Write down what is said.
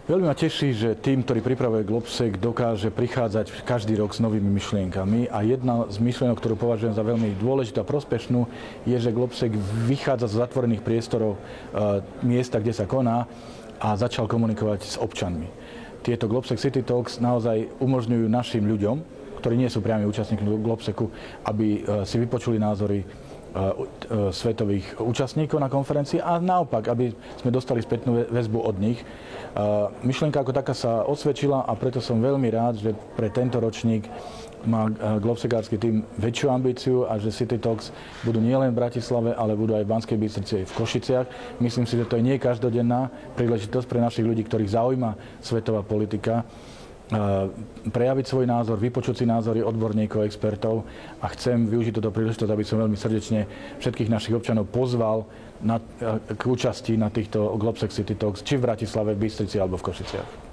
Veľmi ma teší, že tým, ktorý pripravuje Globsec, dokáže prichádzať každý rok s novými myšlienkami a jedna z myšlienok, ktorú považujem za veľmi dôležitú a prospešnú, je, že Globsec vychádza z zatvorených priestorov miesta, kde sa koná a začal komunikovať s občanmi. Tieto Globsec City Talks naozaj umožňujú našim ľuďom, ktorí nie sú priami účastníkmi Globsecu, aby si vypočuli názory svetových účastníkov na konferencii a naopak, aby sme dostali spätnú väzbu od nich. Myšlienka ako taká sa osvedčila a preto som veľmi rád, že pre tento ročník má globsekársky tým väčšiu ambíciu a že City Talks budú nielen v Bratislave, ale budú aj v Banskej Bystrici, aj v Košiciach. Myslím si, že to je nie každodenná príležitosť pre našich ľudí, ktorých zaujíma svetová politika, prejaviť svoj názor, vypočuť si názory odborníkov, expertov a chcem využiť túto príležitosť, aby som veľmi srdečne všetkých našich občanov pozval k účasti na týchto Globsec City Talks, či v Bratislave, v Bystrici alebo v Košiciach.